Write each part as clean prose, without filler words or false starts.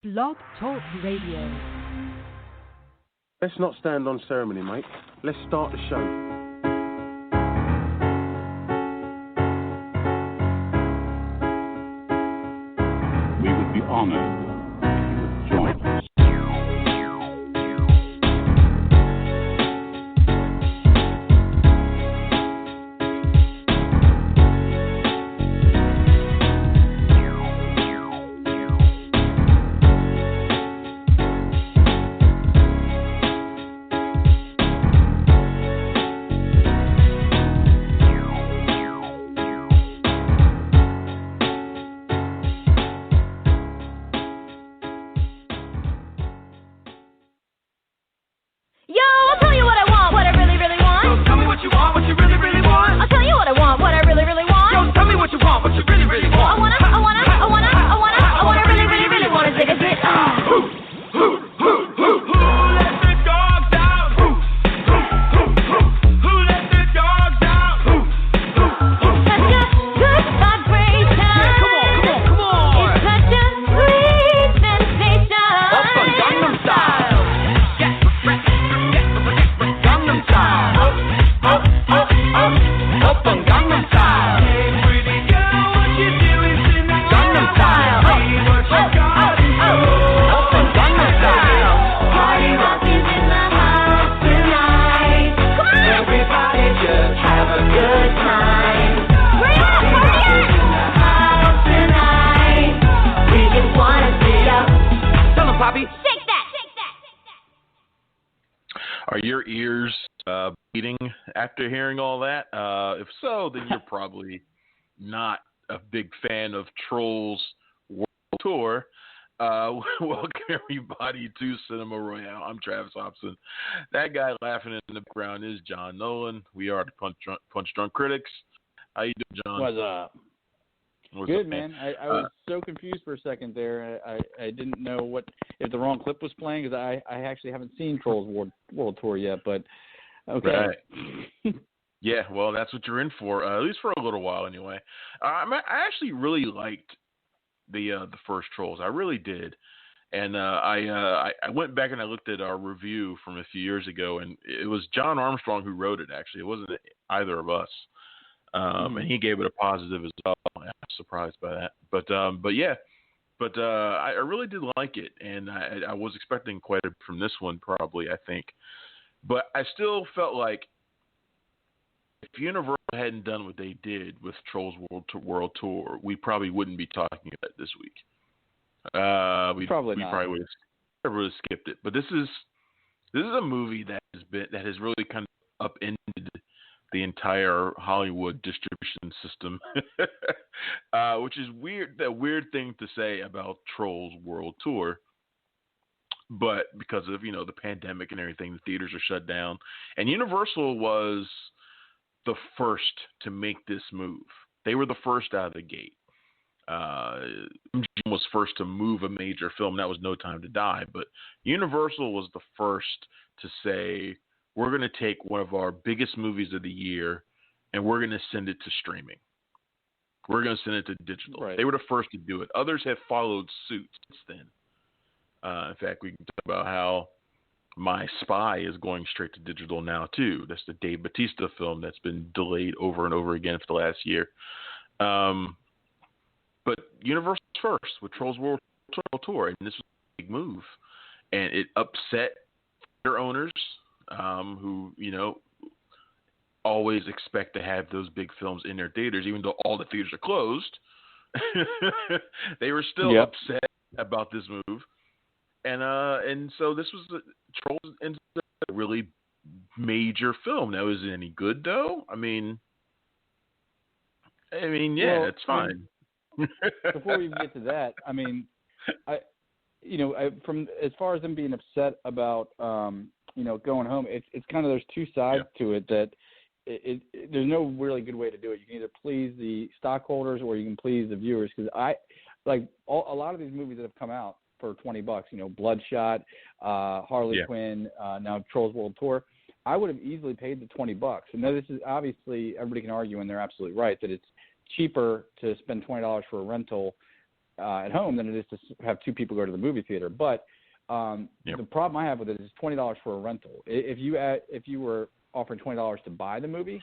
Blog Talk Radio. Let's not stand on ceremony, mate. Let's start the show. We would be honored if you would join us. After hearing all that, if so, then you're probably not a big fan of Trolls World Tour. Welcome everybody to Cinema Royale. I'm Travis Hopson. That guy laughing in the background is John Nolan. We are the Punch Drunk Critics. How you doing, John? What's up? Good, man. I was so confused for a second there. I didn't know if the wrong clip was playing because I actually haven't seen Trolls World Tour yet, but. Okay. Right. Yeah, well, that's what you're in for, at least for a little while anyway. I actually really liked the first Trolls. I really did. And I went back and I looked at our review from a few years ago, and it was John Armstrong who wrote it, actually. It wasn't either of us. And he gave it a positive as well. I was surprised by that. But yeah. But I really did like it, and I was expecting quite a bit from this one probably, I think. But I still felt like if Universal hadn't done what they did with Trolls World Tour, we probably wouldn't be talking about it this week. We probably would have skipped it. But this is a movie that has really kind of upended the entire Hollywood distribution system, which is weird. A weird thing to say about Trolls World Tour. But because of, the pandemic and everything, the theaters are shut down. And Universal was the first to make this move. They were the first out of the gate. MGM was first to move a major film. That was No Time to Die. But Universal was the first to say, we're going to take one of our biggest movies of the year and we're going to send it to streaming. We're going to send it to digital. Right. They were the first to do it. Others have followed suit since then. In fact, we can talk about how My Spy is going straight to digital now, too. That's the Dave Bautista film that's been delayed over and over again for the last year. But Universal's first with Trolls World Tour, and this was a big move. And it upset their owners who, always expect to have those big films in their theaters, even though all the theaters are closed. They were still upset about this move. And so this was Trolls into a really major film. Now, is it any good though? I mean, yeah, well, it's fine. Before we get to that, I mean, from as far as them being upset about going home, it's kind of there's two sides to it that there's no really good way to do it. You can either please the stockholders or you can please the viewers because a lot of these movies that have come out for $20, Bloodshot, Harley Quinn, now Trolls World Tour. I would have easily paid the $20. And now this is obviously everybody can argue, and they're absolutely right, that it's cheaper to spend $20 for a rental at home than it is to have two people go to the movie theater. But the problem I have with it is $20 for a rental. If you were offering $20 to buy the movie,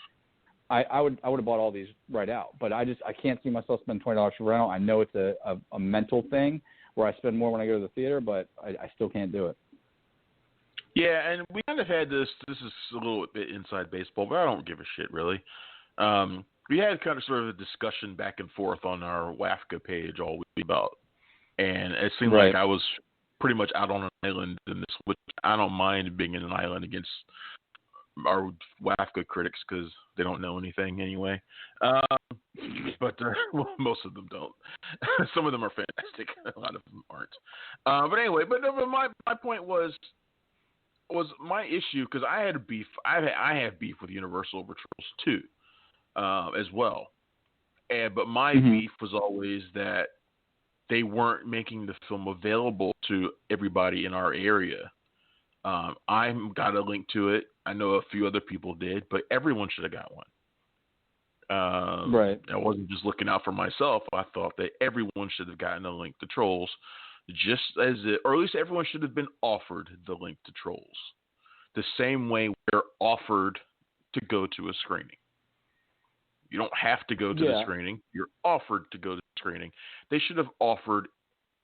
I would have bought all these right out. But I can't see myself spending $20 for rental. I know it's a mental thing where I spend more when I go to the theater, but I still can't do it. Yeah, and we kind of had this is a little bit inside baseball, but I don't give a shit really. We had kind of sort of a discussion back and forth on our WAFCA page all week about, and it seemed like I was pretty much out on an island in this, which I don't mind being in an island against our WAFCA critics because they don't know anything anyway. But most of them don't. Some of them are fantastic. A lot of them aren't. But anyway, my point was my issue, because I had a beef. I have beef with Universal over Trolls 2 as well. But my beef was always that they weren't making the film available to everybody in our area. I got a link to it. I know a few other people did, but everyone should have got one. I wasn't just looking out for myself. I thought that everyone should have gotten a link to Trolls, or at least everyone should have been offered the link to Trolls, the same way we're offered to go to a screening. You don't have to go to the screening. You're offered to go to the screening. They should have offered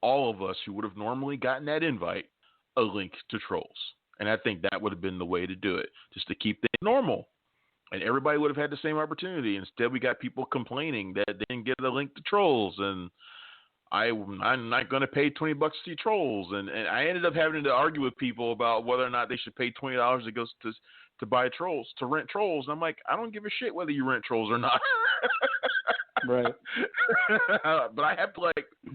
all of us who would have normally gotten that invite a link to Trolls. And I think that would have been the way to do it, just to keep things normal. And everybody would have had the same opportunity. Instead, we got people complaining that they didn't get a link to Trolls. And I'm not going to pay $20 to see Trolls. And I ended up having to argue with people about whether or not they should pay $20 to go to buy Trolls, to rent Trolls. And I'm like, I don't give a shit whether you rent Trolls or not. Right. But I have to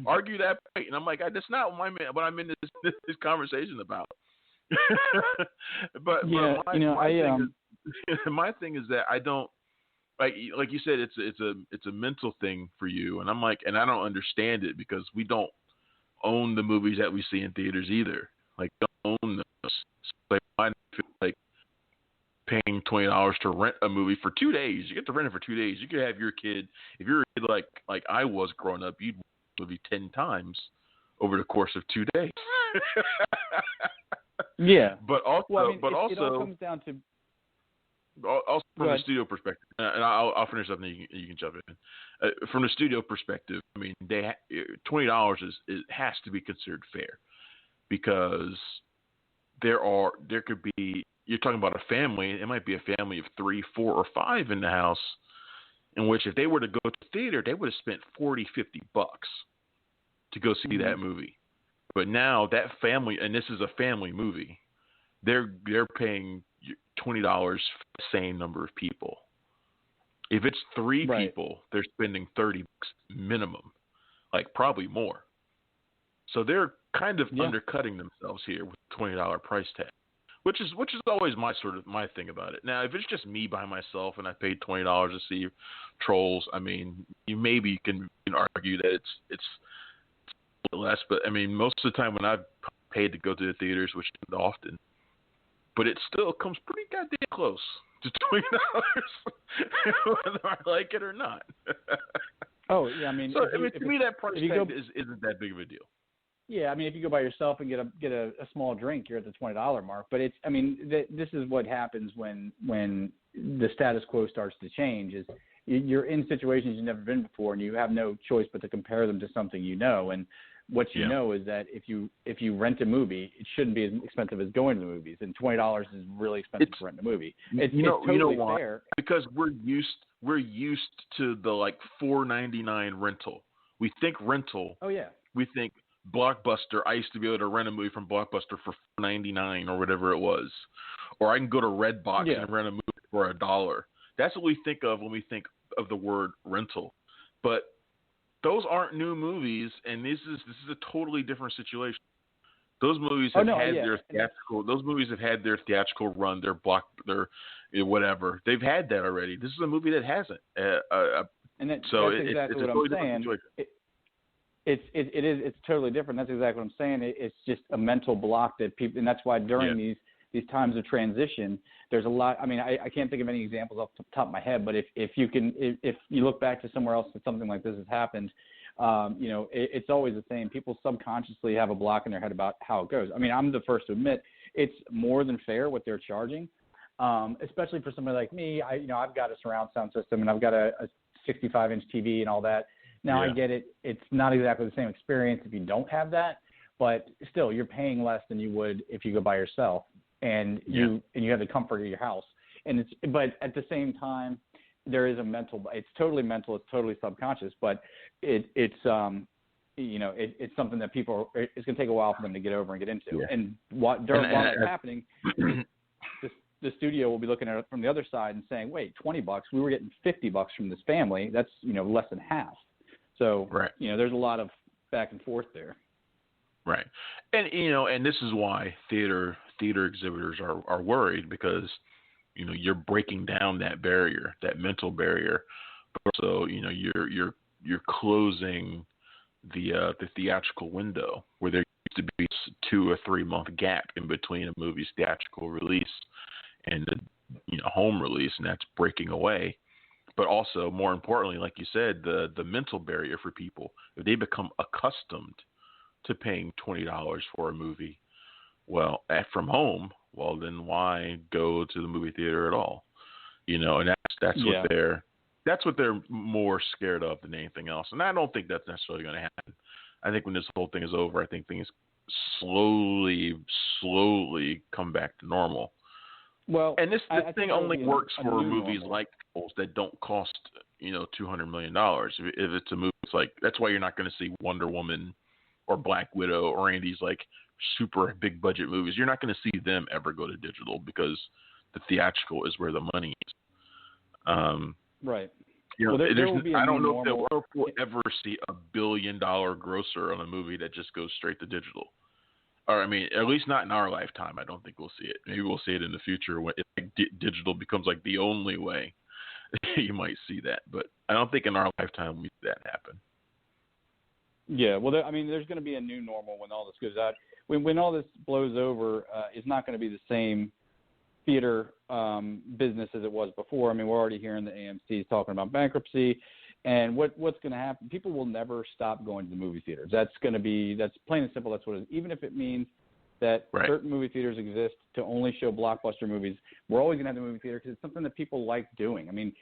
argue that point. And I'm like, that's not what I'm in this conversation about. My thing is that I don't like you said, it's a mental thing for you, and I'm like, and I don't understand it because we don't own the movies that we see in theaters either. Like, don't own those. So I feel like paying $20 to rent a movie for 2 days. You get to rent it for 2 days. You could have your kid, if you're a kid like I was growing up, you'd watch the movie 10 times over the course of 2 days. Yeah, but also, it all comes down to. Also, from the studio perspective, and I'll finish up, and you can jump in. From the studio perspective, I mean, $20 has to be considered fair, because there could be, you're talking about a family. It might be a family of 3, 4, or 5 in the house, in which if they were to go to theater, they would have spent $40, $50 to go see that movie. But now that family, and this is a family movie, they're paying $20 for the same number of people. If it's 3 people, they're spending $30 minimum, like probably more. So they're kind of undercutting themselves here with $20 price tag, which is always my thing about it. Now, if it's just me by myself and I paid $20 to see Trolls, I mean, you can argue that it's less, but I mean, most of the time when I've paid to go to the theaters, which isn't often, but it still comes pretty goddamn close to $20, whether I like it or not. Oh yeah, I mean, so to me that price tag isn't that big of a deal. Yeah, I mean, if you go by yourself and get a small drink, you're at the $20 mark. But it's, I mean, this is what happens when the status quo starts to change. Is you're in situations you've never been before, and you have no choice but to compare them to something you know. And what you know is that if you rent a movie, it shouldn't be as expensive as going to the movies, and $20 is really expensive to rent a movie. It's totally fair because we're used to the $4.99 rental. We think rental. Oh yeah. We think Blockbuster. I used to be able to rent a movie from Blockbuster for $4.99 or whatever it was, or I can go to Redbox and rent a movie for $1. That's what we think of when we think of the word rental, but those aren't new movies, and this is a totally different situation. Those movies have had their theatrical. Those movies have had their theatrical run, their whatever. They've had that already. This is a movie that hasn't. That's exactly what I'm saying. It's totally different. That's exactly what I'm saying. It's just a mental block that people, and that's why during these times of transition, there's a lot. I mean, I can't think of any examples off the top of my head, but if you look back to somewhere else that something like this has happened, It's always the same. People subconsciously have a block in their head about how it goes. I mean, I'm the first to admit it's more than fair what they're charging, especially for somebody like me. I've got a surround sound system and I've got a 65-inch TV and all that. Now I get it. It's not exactly the same experience if you don't have that, but still, you're paying less than you would if you go by yourself, and you have the comfort of your house. But at the same time, there is a mental. It's totally mental. It's totally subconscious. But it's something that people. It's going to take a while for them to get over and get into. Yeah. And while that's happening, the studio will be looking at it from the other side and saying, "Wait, $20? We were getting $50 from this family. That's less than half." So there's a lot of back and forth there. Right, and this is why theater exhibitors are worried, because you're breaking down that barrier, that mental barrier. So you're closing the theatrical window, where there used to be a 2 or 3 month gap in between a movie's theatrical release and the home release, and that's breaking away. But also, more importantly, like you said, the mental barrier for people, if they become accustomed to paying $20 for a movie, from home, then why go to the movie theater at all? And that's what they're more scared of than anything else. And I don't think that's necessarily going to happen. I think when this whole thing is over, I think things slowly come back to normal. Well, and this thing only works for movies like Trolls that don't cost $200 million. If it's a movie, it's like, that's why you're not going to see Wonder Woman or Black Widow or any of these like super big budget movies. You're not going to see them ever go to digital, because the theatrical is where the money is. Right. There will be I don't know if we'll ever see $1 billion grosser on a movie that just goes straight to digital. Or, I mean, at least not in our lifetime. I don't think we'll see it. Maybe we'll see it in the future when digital becomes like the only way. You might see that, but I don't think in our lifetime we see that happen. Yeah, well, there's going to be a new normal when all this goes out. When all this blows over, it's not going to be the same theater business as it was before. I mean, we're already hearing the AMC's talking about bankruptcy, and what's going to happen? People will never stop going to the movie theaters. That's plain and simple. That's what it is. Even if it means that certain movie theaters exist to only show blockbuster movies, we're always going to have the movie theater because it's something that people like doing. I mean,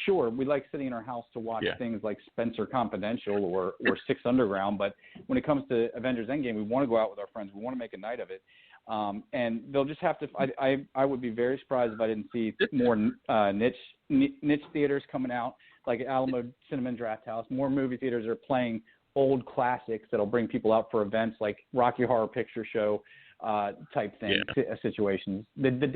sure, we like sitting in our house to watch things like Spencer Confidential or Six Underground, but when it comes to Avengers Endgame, we want to go out with our friends. We want to make a night of it. And they'll just have to. I would be very surprised if I didn't see more niche theaters coming out, like Alamo Cinnamon Draft House. More movie theaters are playing old classics that'll bring people out for events like Rocky Horror Picture Show type thing situations. The days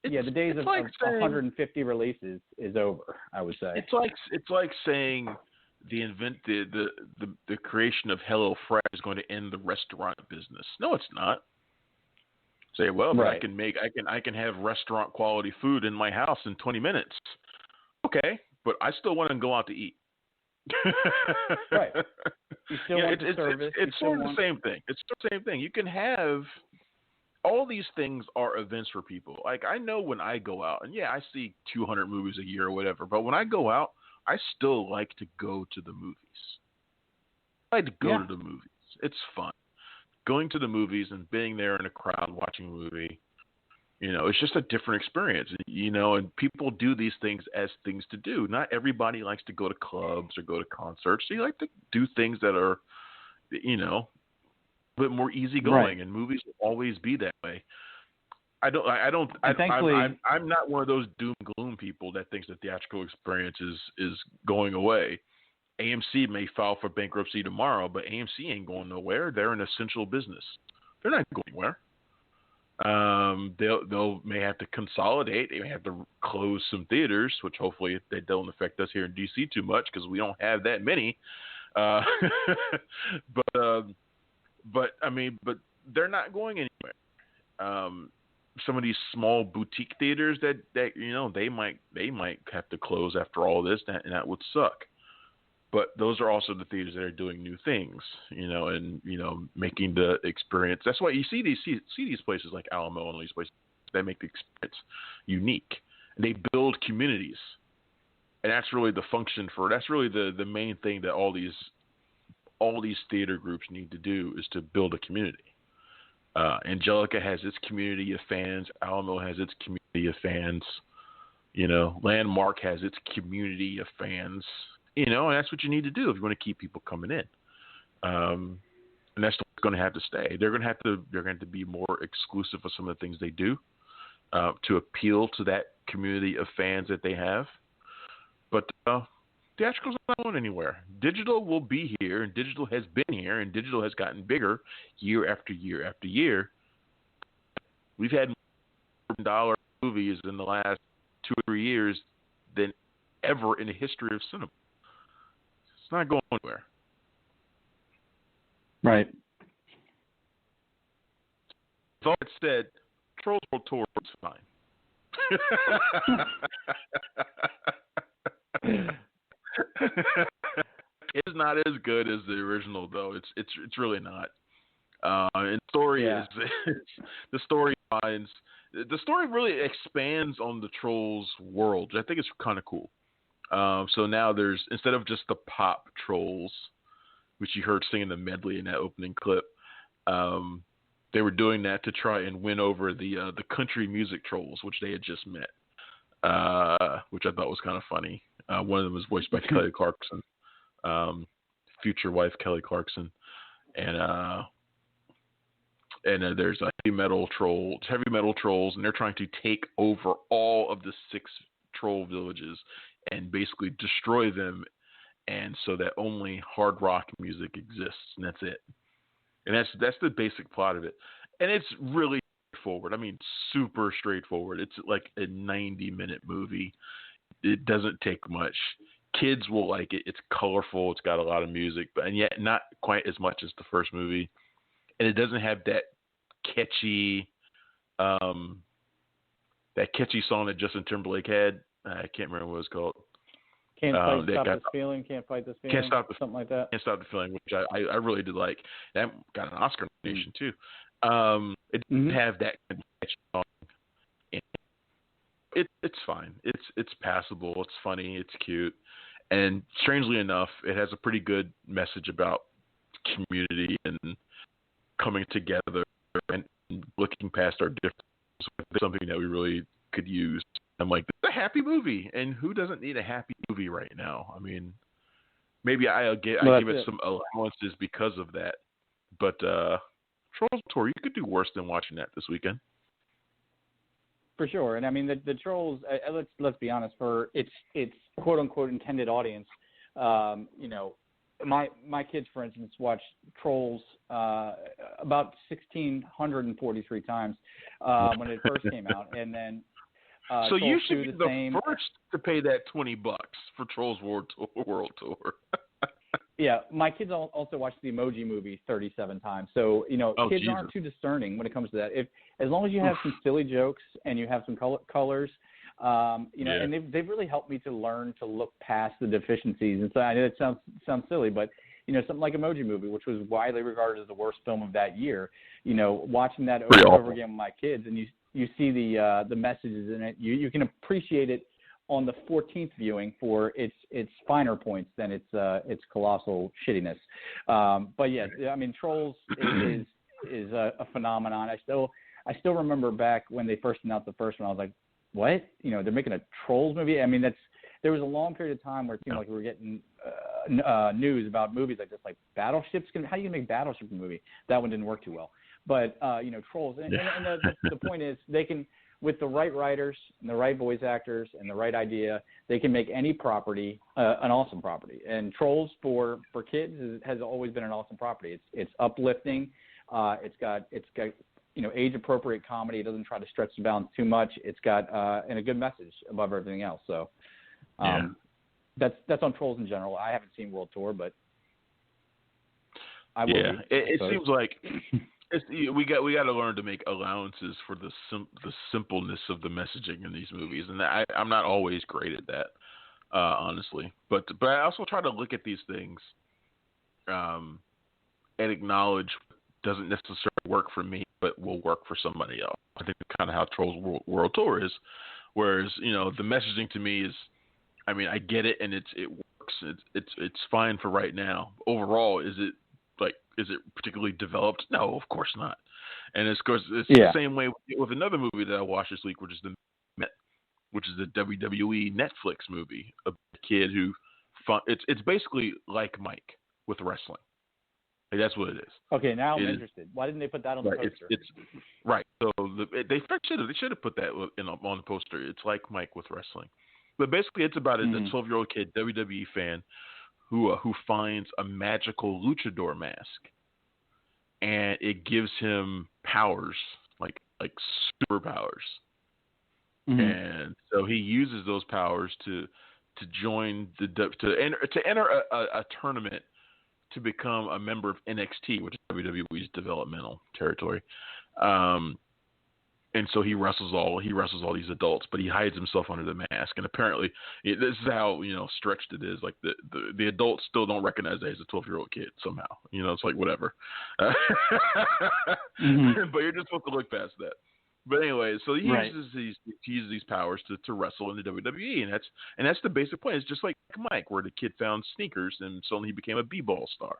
the days of 150 releases is over, I would say. It's like saying the creation of HelloFresh is going to end the restaurant business. No, it's not. Say, but I can have restaurant quality food in my house in 20 minutes. Okay, but I still want to go out to eat. Right. You still want the service. It's sort of the same thing. It's the same thing. You can have all these things are events for people. Like, I know when I go out, and I see 200 movies a year or whatever, but when I go out, I still like to go to the movies. I like to go to the movies. It's fun. Going to the movies and being there in a crowd watching a movie, it's just a different experience. And people do these things as things to do. Not everybody likes to go to clubs or go to concerts. They like to do things that are, a bit more easygoing, and movies will always be that way. I'm not one of those doom gloom people that thinks the theatrical experience is going away. AMC may file for bankruptcy tomorrow, but AMC ain't going nowhere. They're an essential business. They're not going anywhere. They'll may have to consolidate. They may have to close some theaters, which hopefully they don't affect us here in DC too much because we don't have that many. But they're not going anywhere. Some of these small boutique theaters that they might have to close after all this, and that would suck. But those are also the theaters that are doing new things, and making the experience. That's why you see these places like Alamo and these places that make the experience unique. They build communities. And that's really the function for. That's really the main thing that all these theater groups need to do is to build a community. Angelica has its community of fans. Alamo has its community of fans. Landmark has its community of fans. And that's what you need to do if you want to keep people coming in. And that's what's going to have to stay. They're going to be more exclusive of some of the things they do to appeal to that community of fans that they have. But theatrical's not going anywhere. Digital will be here, and digital has been here, and digital has gotten bigger year after year after year. We've had more movies in the last 2 or 3 years than ever in the history of cinema. It's not going anywhere. Right. With all that said, Trolls World Tour is fine. It's not as good as the original, though. It's really not. And story is the storylines. The story really expands on the Trolls world, which I think is kind of cool. So now there's, instead of just the pop Trolls, which you heard singing the medley in that opening clip, they were doing that to try and win over the country music Trolls, which they had just met, which I thought was kind of funny. One of them was voiced by Kelly Clarkson, future wife Kelly Clarkson, and there's a heavy metal trolls, and they're trying to take over all of the 6 troll villages and basically destroy them, and so that only hard rock music exists, and that's it. And that's the basic plot of it, and it's really straightforward. I mean, super straightforward. It's like a 90-minute movie. It doesn't take much. Kids will like it. It's colorful. It's got a lot of music, and yet not quite as much as the first movie. And it doesn't have that catchy song that Justin Timberlake had. I can't remember what it was called. Can't fight this feeling. Something like that. Can't Stop the Feeling, which I really did like. That got an Oscar nomination too. It didn't have that kind of catchy song. It's fine. It's passable. It's funny. It's cute. And strangely enough, it has a pretty good message about community and coming together and looking past our differences. Something that we really could use. I'm like, it's a happy movie, and who doesn't need a happy movie right now? I mean, maybe I give it some allowances because of that. But Trolls Tour, you could do worse than watching that this weekend. For sure, and I mean the Trolls. Let's be honest. For its quote unquote intended audience, my kids, for instance, watched Trolls about 1,643 times when it first came out, and then. So you should be the first to pay that $20 for Trolls World Tour. Yeah, my kids also watched the Emoji Movie 37 times. So kids aren't too discerning when it comes to that. As long as you have some silly jokes and you have some colors, and they've really helped me to learn to look past the deficiencies. And so I know it sounds silly, but something like Emoji Movie, which was widely regarded as the worst film of that year. Watching that over and over again with my kids, and you see the messages in it. You can appreciate it on the 14th viewing for its finer points than its colossal shittiness. But yeah, I mean, Trolls is a phenomenon. I still remember back when they first announced the first one. I was like, what? They're making a Trolls movie? I mean, there was a long period of time where it seemed like we were getting news about movies like this, like Battleships. How are you gonna make Battleship a movie? That one didn't work too well. But Trolls, and the point is, they can, with the right writers and the right voice actors and the right idea, they can make any property an awesome property. And Trolls for kids has always been an awesome property. It's uplifting. It's got age appropriate comedy. It doesn't try to stretch the bounds too much. It's got and a good message above everything else. So that's on Trolls in general. I haven't seen World Tour, but I will. Yeah, it seems like. We got to learn to make allowances for the simpleness of the messaging in these movies, and I'm not always great at that, honestly. But I also try to look at these things, and acknowledge doesn't necessarily work for me, but will work for somebody else. I think that's kind of how Trolls World Tour is. Whereas the messaging to me is I mean, I get it, and it works. It's fine for right now. Overall, is it particularly developed? No, of course not. And of course, it's the same way with another movie that I watched this week, which is the WWE Netflix movie. A kid who it's basically like Mike with wrestling. Like, that's what it is. Okay, now I'm interested. Why didn't they put that on the poster? It's right. So they should have put that on the poster. It's like Mike with wrestling, but basically it's about a 12-year-old kid, WWE fan, who finds a magical luchador mask, and it gives him powers, like superpowers, and so he uses those powers to join to enter a tournament to become a member of NXT, which is WWE's developmental territory. And so he wrestles all these adults, but he hides himself under the mask. And apparently, this is how stretched it is. Like the adults still don't recognize that he's a 12-year-old kid somehow. It's like whatever. But you're just supposed to look past that. But anyway, so he uses these powers to wrestle in the WWE, and that's the basic point. It's just like Mike, where the kid found sneakers and suddenly he became a b-ball star.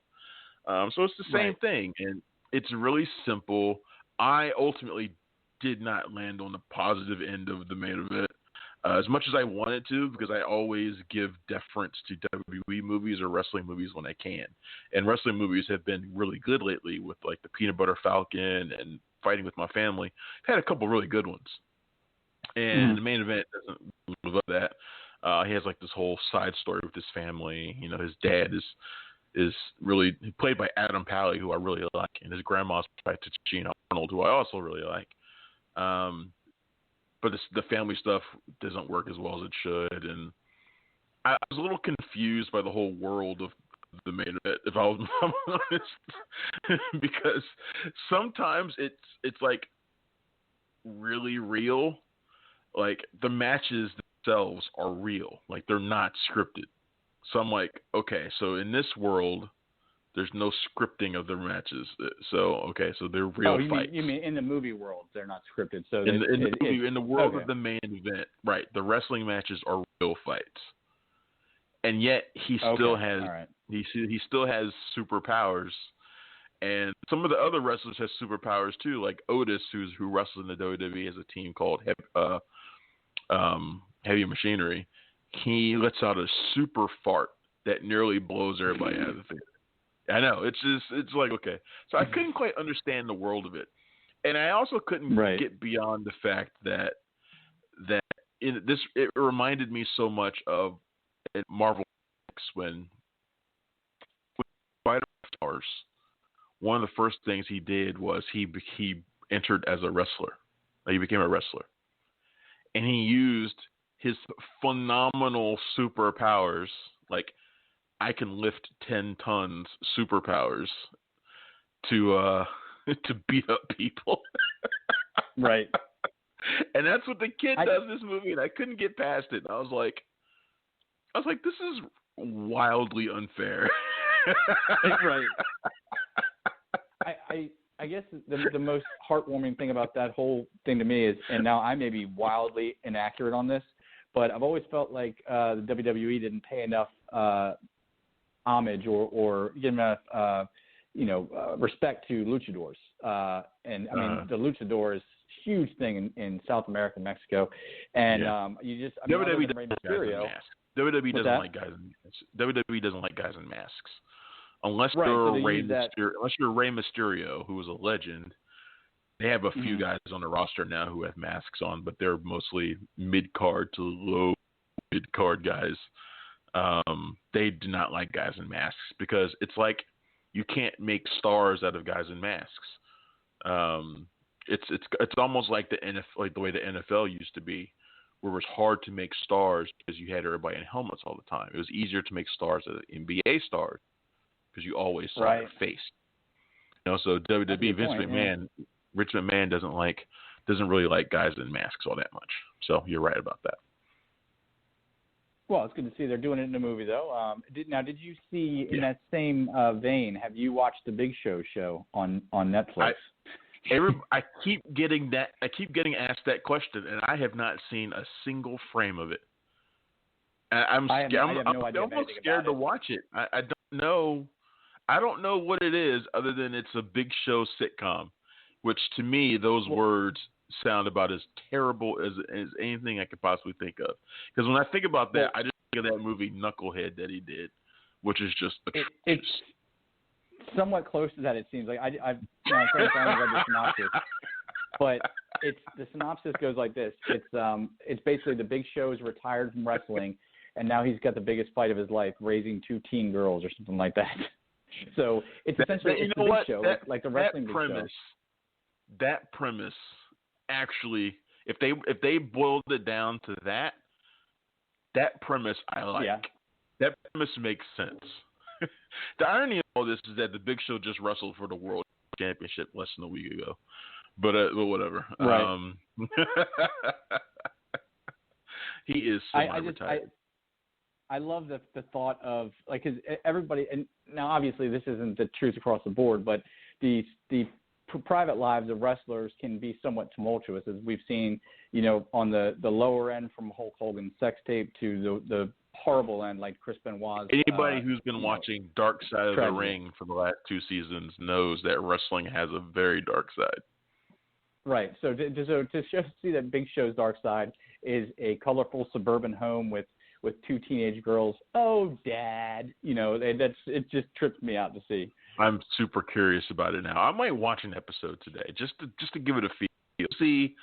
So it's the same thing, and it's really simple. I ultimately did not land on the positive end of the main event as much as I wanted to, because I always give deference to WWE movies or wrestling movies when I can. And wrestling movies have been really good lately with like the Peanut Butter Falcon and Fighting with My Family. Had a couple really good ones. And the main event doesn't live up to that. He has like this whole side story with his family. His dad is really played by Adam Pally, who I really like, and his grandma's played by Tichina Arnold, who I also really like. But the family stuff doesn't work as well as it should, and I was a little confused by the whole world of the main event, if I was honest, because sometimes it's like really real, like the matches themselves are real, like they're not scripted. So I'm like, okay, so in this world, there's no scripting of the matches. So they're real fights. You mean in the movie world, they're not scripted. So in the world of the main event, right? The wrestling matches are real fights, and yet he still has he still has superpowers, and some of the other wrestlers have superpowers too, like Otis, who wrestles in the WWE as a team called Heavy Machinery. He lets out a super fart that nearly blows everybody out of the theater. I know, it's like, okay. So I couldn't quite understand the world of it. And I also couldn't get beyond the fact that it reminded me so much of Marvel when Spider Stars. One of the first things he did was he entered as a wrestler. He became a wrestler. And he used his phenomenal superpowers, like I can lift 10 tons superpowers to beat up people. Right. And that's what the kid does in this movie, and I couldn't get past it. I was like, this is wildly unfair. Right. I guess the most heartwarming thing about that whole thing to me is, and now I may be wildly inaccurate on this, but I've always felt like the WWE didn't pay enough homage or give enough respect to luchadors. And I mean, the luchador is a huge thing in South America, Mexico, and WWE doesn't like guys in masks. WWE doesn't like guys in masks. WWE doesn't like guys in masks unless you're Rey Mysterio, who is a legend. They have a few guys on the roster now who have masks on, but they're mostly mid-card to low mid-card guys. They do not like guys in masks because it's like you can't make stars out of guys in masks. It's almost like the way the NFL used to be, where it was hard to make stars because you had everybody in helmets all the time. It was easier to make stars as NBA stars because you always saw their face. So WWE, Rich McMahon doesn't really like guys in masks all that much. So you're right about that. Well, it's good to see they're doing it in the movie, though. Did you see in that same vein? Have you watched the Big Show on Netflix? I keep getting asked that question, and I have not seen a single frame of it. I'm I have scared. no idea I'm almost scared to watch it. I don't know. I don't know what it is other than it's a Big Show sitcom, which to me those words sound about as terrible as anything I could possibly think of. Because when I think about that, I just think of that movie Knucklehead that he did, which is just atrocious. It's somewhat close to that. It seems like I've read the synopsis, but the synopsis goes like this. It's basically the Big Show is retired from wrestling, and now he's got the biggest fight of his life, raising 2 teen girls or something like that. So it's essentially the Big Show, like the wrestling Big Show. That premise, actually, if they boiled it down to that premise, I like. Yeah. That premise makes sense. The irony of all this is that the Big Show just wrestled for the World Championship less than a week ago. But whatever. Right. He is semi-retired. I love the thought of, like, because everybody, and now obviously this isn't the truth across the board, but the private lives of wrestlers can be somewhat tumultuous, as we've seen, on the lower end, from Hulk Hogan's sex tape to the horrible end, like Chris Benoit's. Anybody who's been watching Dark Side of the Ring for the last 2 seasons knows that wrestling has a very dark side. Right. So to see that Big Show's dark side is a colorful suburban home with 2 teenage girls. Oh, Dad! It just trips me out to see. I'm super curious about it now. I might watch an episode today just to give it a feel. See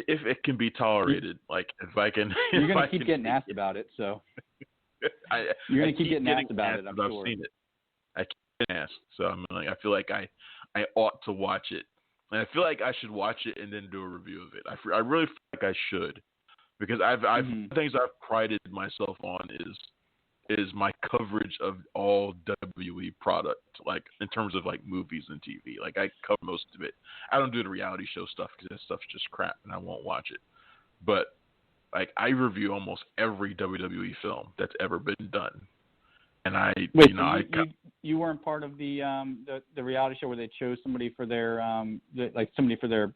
if it can be tolerated. Like if I can. You're gonna keep getting asked about it, so. You're gonna keep getting asked about it. I'm sure. I've seen it. I keep getting asked, so I feel like I ought to watch it. And I feel like I should watch it and then do a review of it. I really feel like I should, because things I've prided myself on is my coverage of all WWE product, like in terms of like movies and TV. Like I cover most of it. I don't do the reality show stuff because that stuff's just crap and I won't watch it. But like I review almost every WWE film that's ever been done. And you weren't part of the reality show where they chose somebody for their somebody for their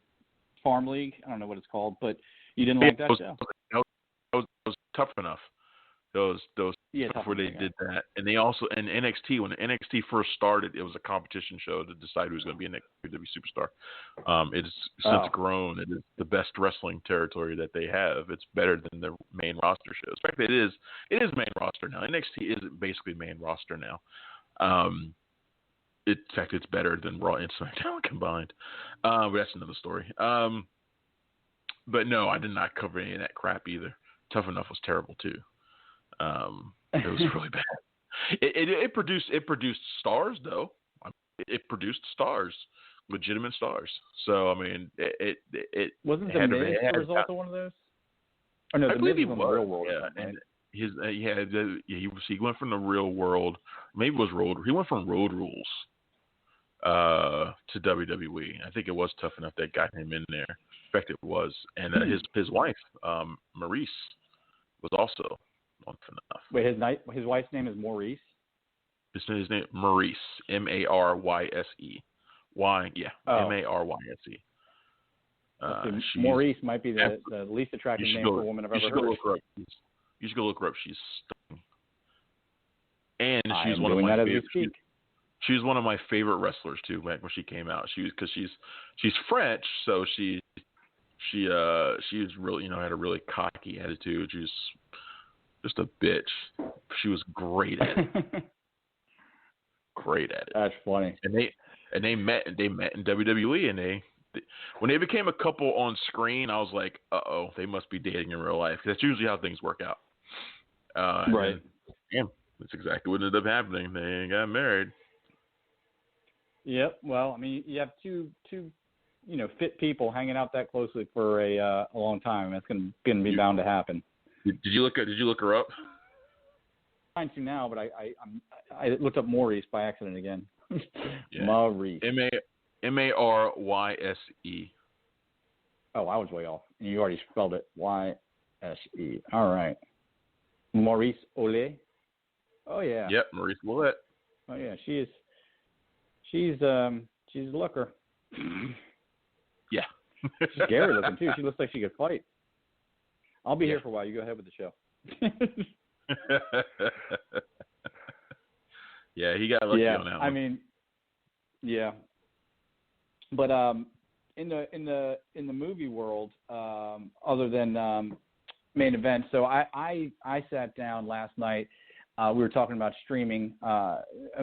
farm league. I don't know what it's called, but you didn't like that show. That was tough enough. Those stuff where they did that, and they also and NXT, when NXT first started, it was a competition show to decide who's going to be a next WWE superstar. It's since grown. It is the best wrestling territory that they have. It's better than the main roster shows. In fact, it is main roster now. NXT is basically main roster now. In fact, it's better than Raw and SmackDown combined. But that's another story. But no, I did not cover any of that crap either. Tough Enough was terrible too. It was really bad. It produced stars though. It produced stars, legitimate stars. So I mean, it wasn't the Miz the result of one of those. Oh no, the Miz was on the Real World. Yeah, and he went from the Real World. Maybe it was Road. He went from Road Rules to WWE. I think it was Tough Enough that got him in there. In fact, it was, and his wife, Maurice, was also on Tough Enough. Wait, his wife's name is Maurice? His name Maurice, Marryse. Marryse. Maurice might be the least attractive name for a woman I've ever heard. You should go look her up. She's stunning. And she's one of my favorite. She's one of my favorite wrestlers too. Back when she came out, she's French, so she was really had a really cocky attitude. She was just a bitch. She was great at it. Great at it. That's funny. And they met in WWE, and when they became a couple on screen, I was like, they must be dating in real life. That's usually how things work out. Right. Yeah, that's exactly what ended up happening. They got married. Yep. Well, I mean, you have two fit people hanging out that closely for a long time. That's going to be bound to happen. Did you look her up? I'm trying to now, but I looked up Maurice by accident again. Yeah. Maurice. Marryse. Oh, I was way off. And you already spelled it Yse. All right. Maurice Ole. Oh yeah. Yep, Maurice Ouellette. Oh yeah, she's a looker. Yeah. She's scary looking too. She looks like she could fight. I'll be here for a while. You go ahead with the show. Yeah, he got lucky on that one. I mean, yeah. But in the movie world, other than main event, so I sat down last night. We were talking about streaming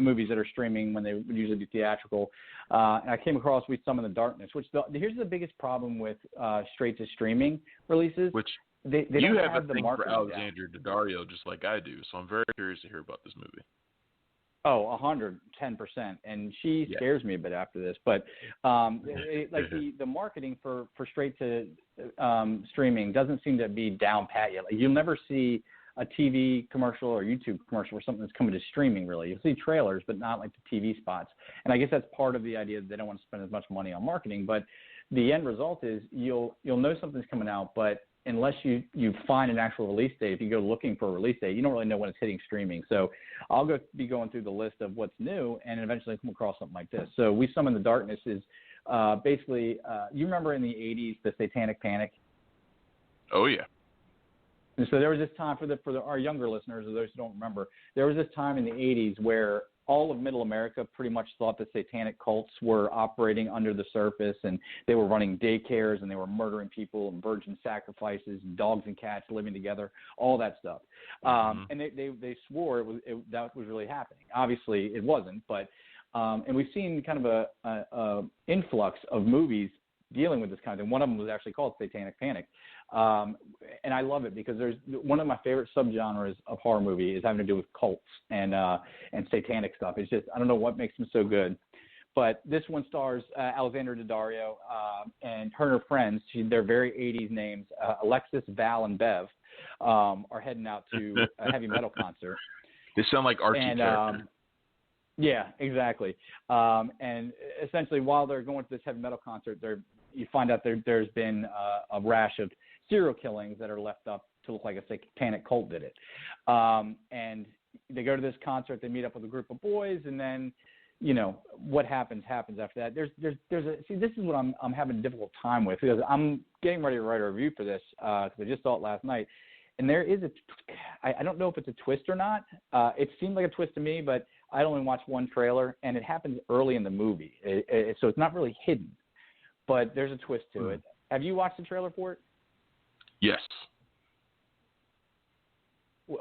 movies that are streaming when they would usually do theatrical, and I came across With Some in the Darkness. Which here's the biggest problem with straight to streaming releases. Which they you don't have have a the thing for marketing down. Alexandra Daddario, just like I do. So I'm very curious to hear about this movie. Oh, 110%, and she scares me a bit after this. But the marketing for straight to streaming doesn't seem to be down pat yet. Like, you'll never see a TV commercial or YouTube commercial or something that's coming to streaming. Really, you'll see trailers, but not like the TV spots. And I guess that's part of the idea that they don't want to spend as much money on marketing. But the end result is you'll know something's coming out, but unless you find an actual release date, if you go looking for a release date, you don't really know when it's hitting streaming. So I'll be going through the list of what's new and eventually come across something like this. So We Some in the Darkness is basically, you remember in the 80s, the Satanic Panic? Oh, yeah. And so there was this time for our younger listeners, or those who don't remember, there was this time in the 80s where all of Middle America pretty much thought that satanic cults were operating under the surface, and they were running daycares, and they were murdering people, and virgin sacrifices, and dogs and cats living together, all that stuff. And they swore that was really happening. Obviously, it wasn't, but and we've seen kind of a influx of movies dealing with this kind of thing. One of them was actually called Satanic Panic. And I love it because there's one of my favorite subgenres of horror movie is having to do with cults and satanic stuff. It's just, I don't know what makes them so good. But this one stars Alexandra Daddario and her and her friends. They're very 80s names. Alexis, Val, and Bev are heading out to a heavy metal concert. They sound like Archie characters. Yeah, exactly. And essentially, while they're going to this heavy metal concert, you find out there's been a rash of serial killings that are left up to look like a satanic cult did it. And they go to this concert, they meet up with a group of boys, and then, what happens after that. This is what I'm having a difficult time with, because I'm getting ready to write a review for this because I just saw it last night. And there is I don't know if it's a twist or not. It seemed like a twist to me, but I only watched one trailer, and it happens early in the movie. So it's not really hidden, but there's a twist to it. Have you watched the trailer for it? Yes.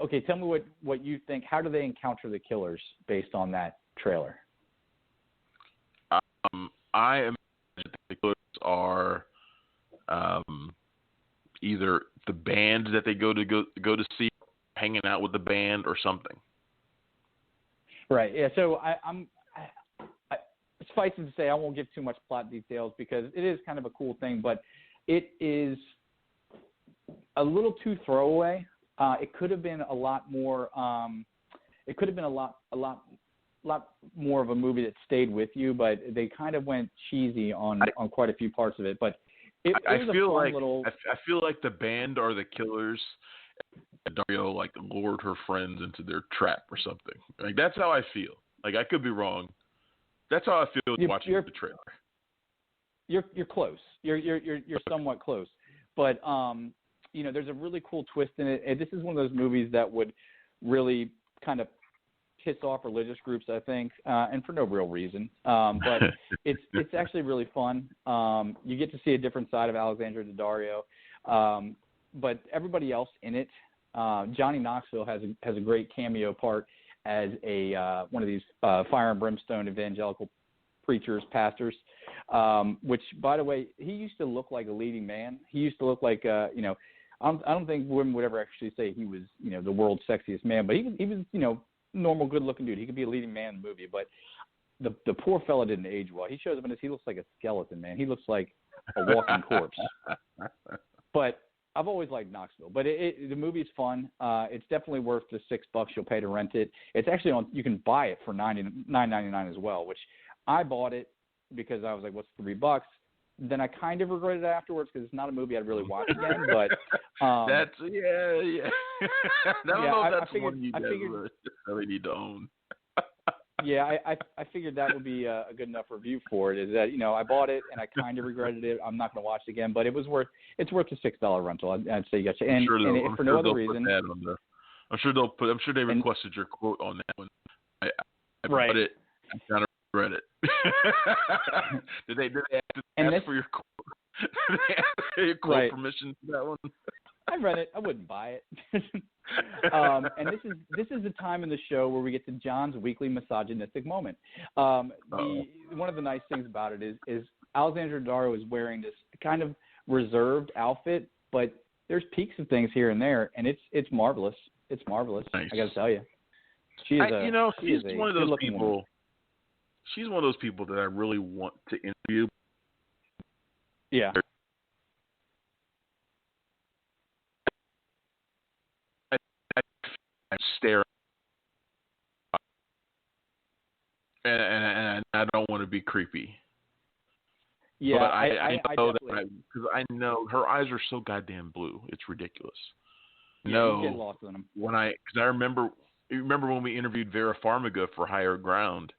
Okay, tell me what you think. How do they encounter the killers based on that trailer? I imagine the killers are either the band that they go to see, hanging out with the band, or something. Right. Yeah. So I'm suffice it to say, I won't give too much plot details because it is kind of a cool thing, but it is a little too throwaway. It could have been a lot more. It could have been a lot more of a movie that stayed with you, but they kind of went cheesy on quite a few parts of it. But I feel like the band are the killers. Dario lured her friends into their trap or something. That's how I feel. I could be wrong. That's how I feel watching the trailer. You're close. You're somewhat close. But there's a really cool twist in it. And this is one of those movies that would really kind of piss off religious groups, I think, and for no real reason. But it's actually really fun. You get to see a different side of Alexandra Daddario. But everybody else in it, Johnny Knoxville has a great cameo part as one of these fire and brimstone evangelical preachers, pastors. Which, by the way, he used to look like a leading man. He used to look like I don't think women would ever actually say he was the world's sexiest man, but he was normal, good looking dude. He could be a leading man in the movie, but the poor fella didn't age well. He shows up in this. He looks like a skeleton, man. He looks like a walking corpse. But I've always liked Knoxville, but the movie's fun. It's definitely worth the $6 you'll pay to rent it. It's actually you can buy it for $9.99 as well, which I bought it because I was like, what's $3? Then I kind of regretted it afterwards because it's not a movie I'd really watch again. But that's I don't know if that's one you really need to own. Yeah, I figured that would be a good enough review for it. Is that I bought it and I kind of regretted it. I'm not going to watch it again, but it's worth a $6 rental. I'd say you got you. And if for no other reason, I'm sure they requested your quote on that one. I right. Bought it. I kind of read it. Did they ask for your quote? Did they ask for your quote permission for that one? I read it. I wouldn't buy it. And this is the time in the show where we get to John's weekly misogynistic moment. One of the nice things about it is Alexandra Daddario is wearing this kind of reserved outfit, but there's peaks of things here and there, and it's marvelous. It's marvelous. Nice. I got to tell you, she's one of those people. Woman. She's one of those people that I really want to interview. Yeah. I stare, and I don't want to be creepy. Yeah, but I know that because I know her eyes are so goddamn blue. It's ridiculous. Yeah, you get lost in them. Because I remember when we interviewed Vera Farmiga for Higher Ground,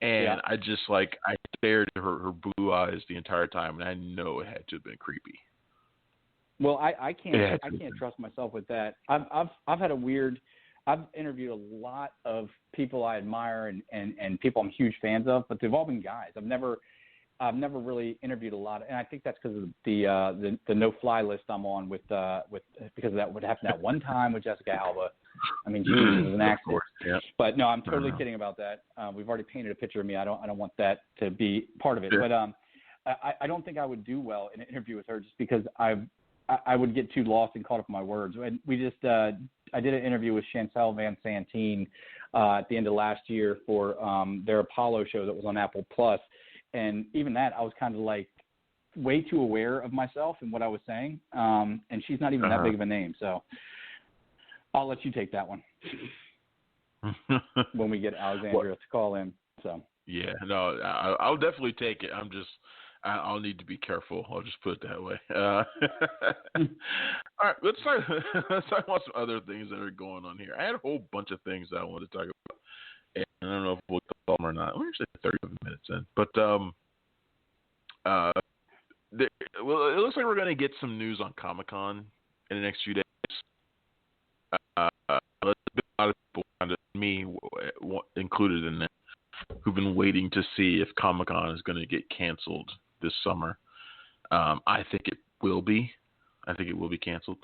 and I just I stared at her blue eyes the entire time, and I know it had to have been creepy. Well, I can't trust myself with that. I've had I've interviewed a lot of people I admire and people I'm huge fans of, but they've all been guys. I've never really interviewed a lot, and I think that's because of the no-fly list I'm on with because of that would happen that one time with Jessica Alba. I mean, Jesus, it was an accident. Yeah. But no, I'm totally kidding about that. We've already painted a picture of me. I don't want that to be part of it. Yeah. But I don't think I would do well in an interview with her just because I would get too lost and caught up in my words. And we just I did an interview with Chantel Van Santine at the end of last year for their Apollo show that was on Apple Plus. And even that, I was kind of way too aware of myself and what I was saying. And she's not even that big of a name. So I'll let you take that one when we get Alexandra to call in. So yeah, no, I'll definitely take it. I'll need to be careful. I'll just put it that way. All right, let's talk about some other things that are going on here. I had a whole bunch of things that I wanted to talk about, and I don't know if we'll talk them or not. We're actually 30 minutes in, but it looks like we're going to get some news on Comic-Con in the next few days. A lot of people, me included in that, who've been waiting to see if Comic-Con is going to get canceled this summer. I think it will be. I think it will be canceled.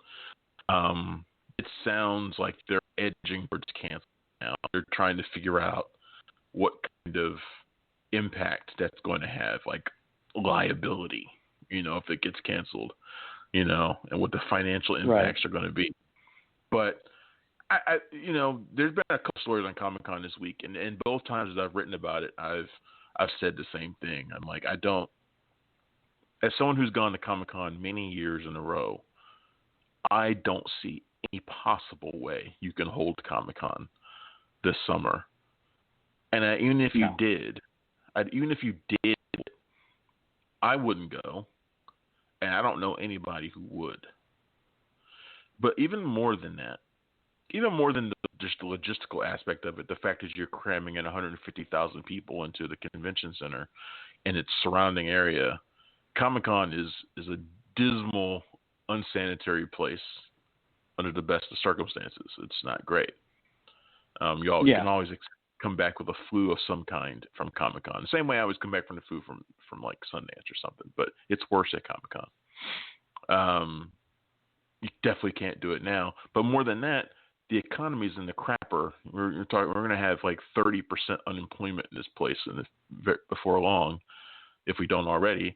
It sounds like they're edging towards cancel now. They're trying to figure out what kind of impact that's going to have, like liability, if it gets canceled, and what the financial impacts are going to be. But I there's been a couple stories on Comic-Con this week, and both times that I've written about it, I've said the same thing. I'm like, as someone who's gone to Comic-Con many years in a row, I don't see any possible way you can hold Comic-Con this summer. And even if you did, I wouldn't go, and I don't know anybody who would. But even more than that, even more than just the logistical aspect of it, the fact that you're cramming in 150,000 people into the convention center and its surrounding area, Comic-Con is a dismal, unsanitary place under the best of circumstances. It's not great. You can always come back with a flu of some kind from Comic-Con. The same way I always come back from the flu from like Sundance or something, but it's worse at Comic-Con. You definitely can't do it now. But more than that, the economy's in the crapper. We're going to have like 30% unemployment in this place before long, if we don't already.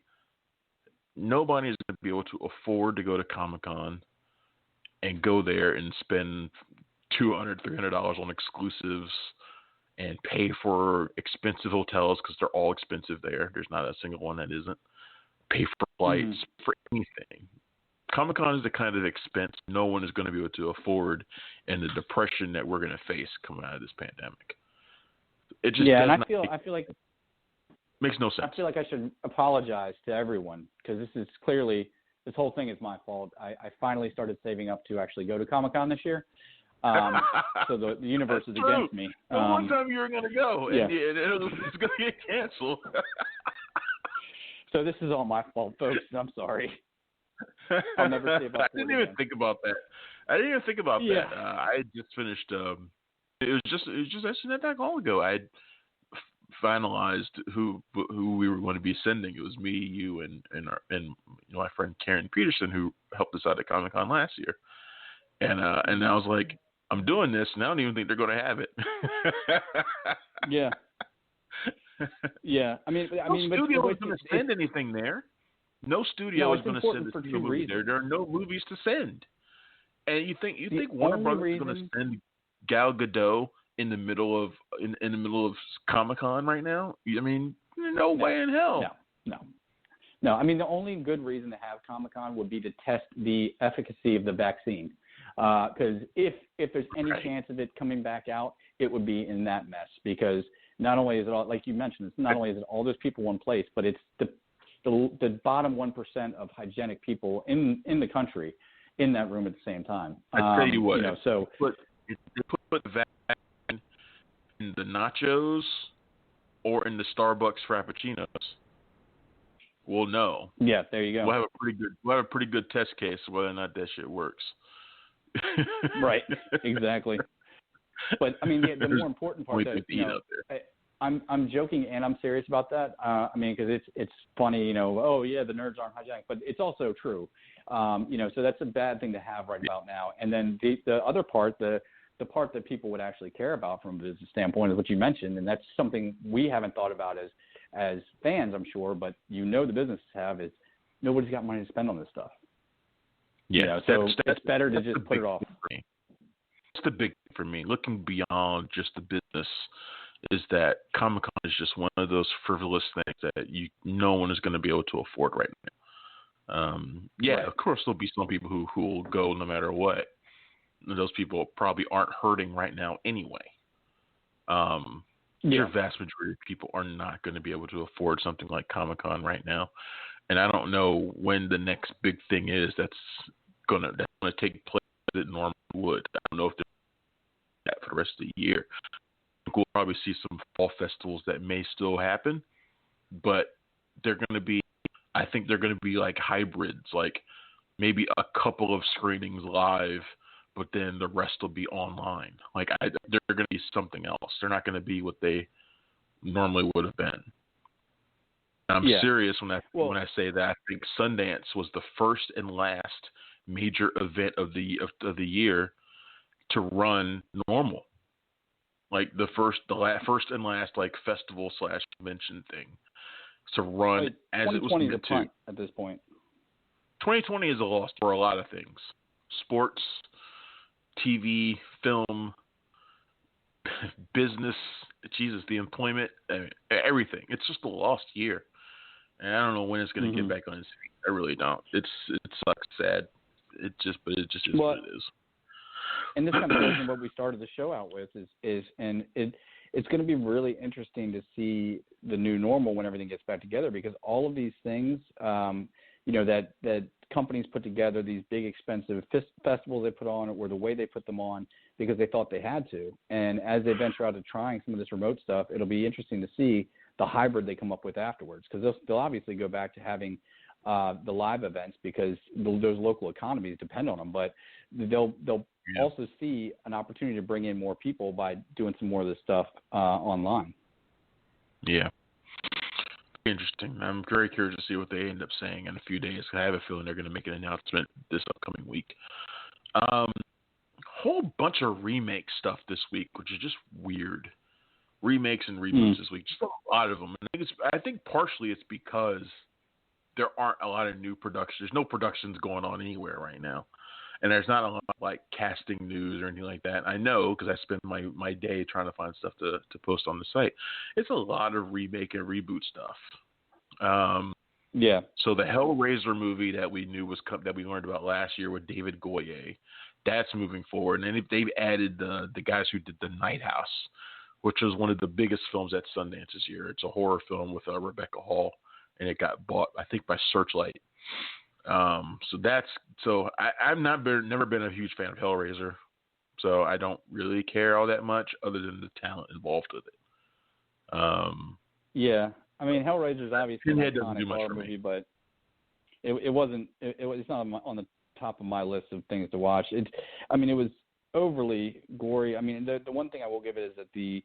Nobody's going to be able to afford to go to Comic-Con and go there and spend $200, $300 on exclusives and pay for expensive hotels because they're all expensive there. There's not a single one that isn't. Pay for flights, for anything. Comic-Con is the kind of expense no one is going to be able to afford in the depression that we're going to face coming out of this pandemic. It just and I feel like makes no sense. I feel like I should apologize to everyone because this whole thing is my fault. I finally started saving up to actually go to Comic-Con this year. So the universe is true. against me. One time you were going to go, and, yeah. it's going to get canceled. So this is all my fault, folks. I'm sorry. I'll never say about I didn't even think about that. Yeah. I had just finished. It was just actually not that long ago. I had finalized who we were going to be sending. It was me, you, and my friend Karen Peterson, who helped us out at Comic-Con last year. And I was like, I'm doing this, and I don't even think they're going to have it. Yeah. Yeah. I mean, studio is going to send anything there. No studio is going to send a single movie there. There are no movies to send. And you think Warner Brothers is going to send Gal Gadot in the middle of Comic-Con right now? I mean, no way in hell. No. I mean, the only good reason to have Comic-Con would be to test the efficacy of the vaccine. Because if there's any chance of it coming back out, it would be in that mess. Because not only is it all, like you mentioned, it's not only is it all those people in place, but it's the bottom 1% of hygienic people in the country in that room at the same time. I tell you what, so they put the vaccine in the nachos or in the Starbucks Frappuccinos, we'll know. Yeah, there you go. We'll have a pretty good test case of whether or not that shit works. Right, exactly. But I mean, the more important part that I'm joking and I'm serious about that. I mean, because it's funny, oh yeah, the nerds aren't hygienic, but it's also true. So that's a bad thing to have right about now. And then the other part, the part that people would actually care about from a business standpoint is what you mentioned, and that's something we haven't thought about as fans, I'm sure, but the businesses have, is nobody's got money to spend on this stuff. Yeah, so it's better to just put it off. That's the big thing for me. Looking beyond just the business is that Comic-Con is just one of those frivolous things that no one is going to be able to afford right now. Right. Of course there'll be some people who will go no matter what. Those people probably aren't hurting right now anyway. The vast majority of people are not going to be able to afford something like Comic-Con right now. And I don't know when the next big thing is that's going to take place that it normally would. I don't know if they're that for the rest of the year. I think we'll probably see some fall festivals that may still happen, but they're going to be, I think they're going to be like hybrids, like maybe a couple of screenings live, but then the rest will be online. Like they're going to be something else. They're not going to be what they normally would have been. I'm serious when I say that. I think Sundance was the first and last major event of the year to run normal, like the first and last like festival / convention thing to run as it was meant to. At this point, 2020 is a loss for a lot of things: sports, TV, film, business. Jesus, the employment, everything. It's just a lost year. And I don't know when it's going to get back on its feet. I really don't. It sucks, sad. It just is what it is. And this kind of goes into what we started the show out with it's going to be really interesting to see the new normal when everything gets back together, because all of these things, that companies put together, these big expensive festivals they put on, or the way they put them on because they thought they had to. And as they venture out to trying some of this remote stuff, it'll be interesting to see the hybrid they come up with afterwards, because they'll obviously go back to having the live events because those local economies depend on them, but they'll also see an opportunity to bring in more people by doing some more of this stuff online. Yeah. Interesting. I'm very curious to see what they end up saying in a few days. I have a feeling they're going to make an announcement this upcoming week. Whole bunch of remake stuff this week, which is just weird. Remakes and reboots this week, just a lot of them. And I think partially it's because there aren't a lot of new productions. There's no productions going on anywhere right now, and there's not a lot of like casting news or anything like that. I know because I spend my day trying to find stuff to post on the site. It's a lot of remake and reboot stuff. So the Hellraiser movie that we knew that we learned about last year with David Goyer, that's moving forward, and then they've added the guys who did The Night House, which was one of the biggest films at Sundance this year. It's a horror film with Rebecca Hall, and it got bought, I think, by Searchlight. I've never been a huge fan of Hellraiser. so I don't really care all that much other than the talent involved with it. Yeah, I mean, Hellraiser is obviously an doesn't iconic do much horror for me. movie, but it's not on the top of my list of things to watch. It was overly gory. I mean, the one thing I will give it is that the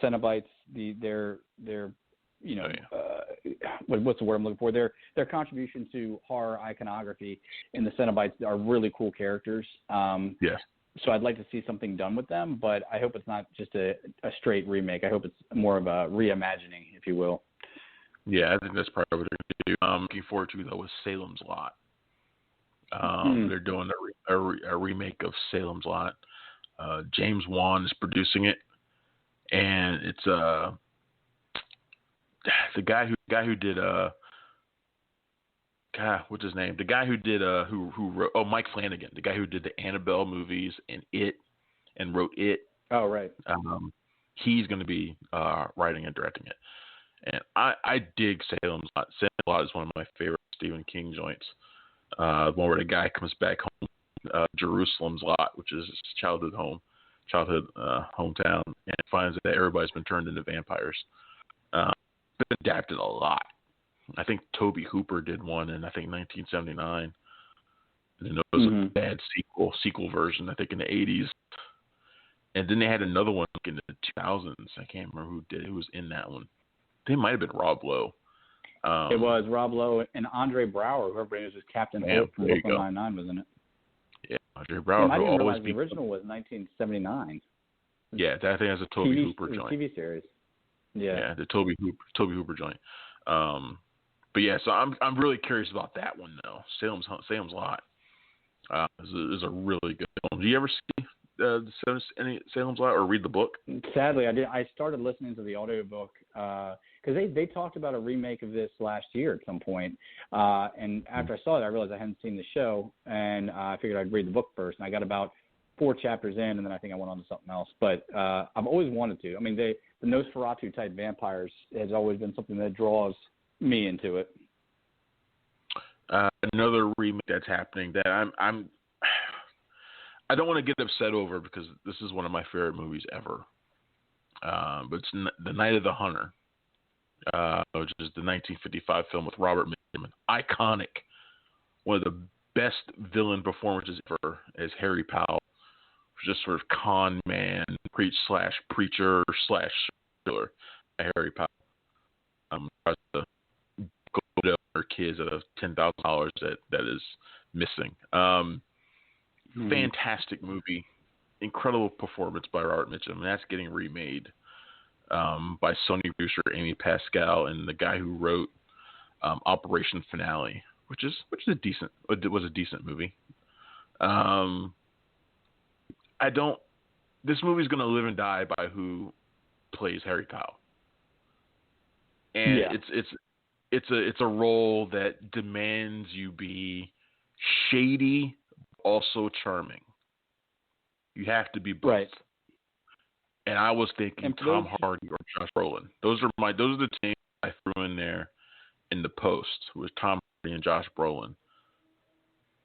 Cenobites, their what's the word I'm looking for? Their contribution to horror iconography in the Cenobites are really cool characters. Yes. So I'd like to see something done with them, but I hope it's not just a straight remake. I hope it's more of a reimagining, if you will. Yeah, I think that's probably what they're going to do. I'm looking forward to, though, with Salem's Lot. They're doing a remake of Salem's Lot. James Wan is producing it, and it's the guy who did what's his name? The guy who did who wrote Mike Flanagan, the guy who did the Annabelle movies and wrote It. Oh, right. He's going to be writing and directing it. And I dig Salem's Lot. Salem's Lot is one of my favorite Stephen King joints. One where the guy comes back home, Jerusalem's Lot, which is his childhood hometown, and finds that everybody's been turned into vampires. It's been adapted a lot. I think Toby Hooper did one in 1979. And then there was a bad sequel version, I think in the 80s. And then they had another one in the 2000s. I can't remember who was in that one. They might have been Rob Lowe. It was Rob Lowe and Andre Braugher, whoever it was Captain Holt from Brooklyn Nine-Nine, wasn't it? Yeah, Andre Braugher. I didn't realize the original was 1979. Yeah, I think that's a Toby Hooper joint. TV series. Yeah, the Toby Hooper joint. But yeah, so I'm really curious about that one though. Salem's Lot is a really good film. Do you ever see any Salem's Lot or read the book? Sadly, I did. I started listening to the audiobook because they talked about a remake of this last year at some point. And after I saw it, I realized I hadn't seen the show, and I figured I'd read the book first. And I got about 4 chapters in, and then I think I went on to something else. But I've always wanted to. I mean, the Nosferatu type vampires has always been something that draws me into it. Another remake that's happening that I don't want to get upset over because this is one of my favorite movies ever. But it's The Night of the Hunter, which is the 1955 film with Robert Mitchum. Iconic. One of the best villain performances ever as Harry Powell. Just sort of con man, preacher / Harry Powell. Tries to go to her kids at $10,000 that is missing. Fantastic movie, incredible performance by Robert Mitchum, and that's getting remade by Sony producer Amy Pascal and the guy who wrote Operation Finale, which was a decent movie. This movie's going to live and die by who plays Harry Powell, and it's a role that demands you be shady, also charming. You have to be both. Right. And I was thinking Tom Hardy or Josh Brolin. Those are the names I threw in there in the post was Tom Hardy and Josh Brolin.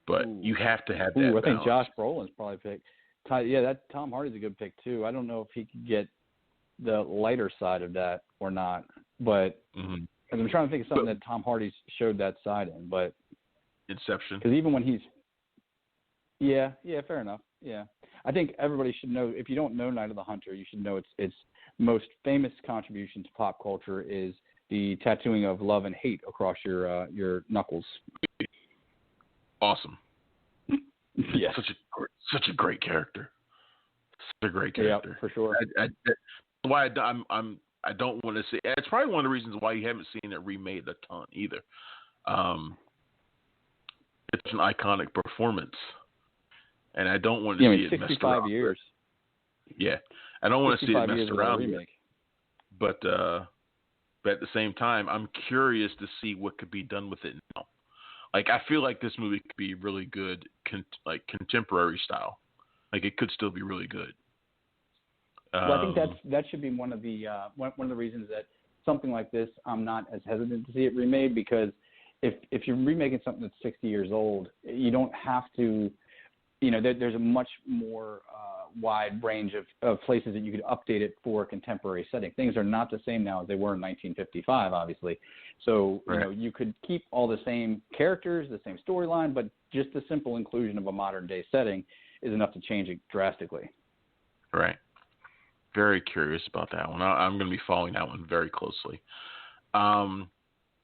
But you have to have that balance. I think Josh Brolin's probably picked. Yeah, that Tom Hardy's a good pick too. I don't know if he could get the lighter side of that or not, but because I'm trying to think of something that Tom Hardy showed that side in. But Inception. Because even when he's fair enough. Yeah, I think everybody should know. If you don't know Night of the Hunter, you should know its most famous contribution to pop culture is the tattooing of love and hate across your knuckles. Awesome. Yeah, such a great character. Such a great character. Yeah, for sure. That's why I don't want to see. It's probably one of the reasons why you haven't seen it remade a ton either. It's an iconic performance. And I don't want to see it messed around. 65 years. Yeah. I don't want to see it messed around. Remake. But at the same time, I'm curious to see what could be done with it now. Like, I feel like this movie could be really good, contemporary style. Like, it could still be really good. Well, I think that should be one of the reasons that something like this, I'm not as hesitant to see it remade, because if you're remaking something that's 60 years old, you don't have to. There's a much more wide range of places that you could update it for contemporary setting. Things are not the same now as they were in 1955, obviously. So, right. you could keep all the same characters, the same storyline, but just the simple inclusion of a modern-day setting is enough to change it drastically. Right. Very curious about that one. I'm going to be following that one very closely.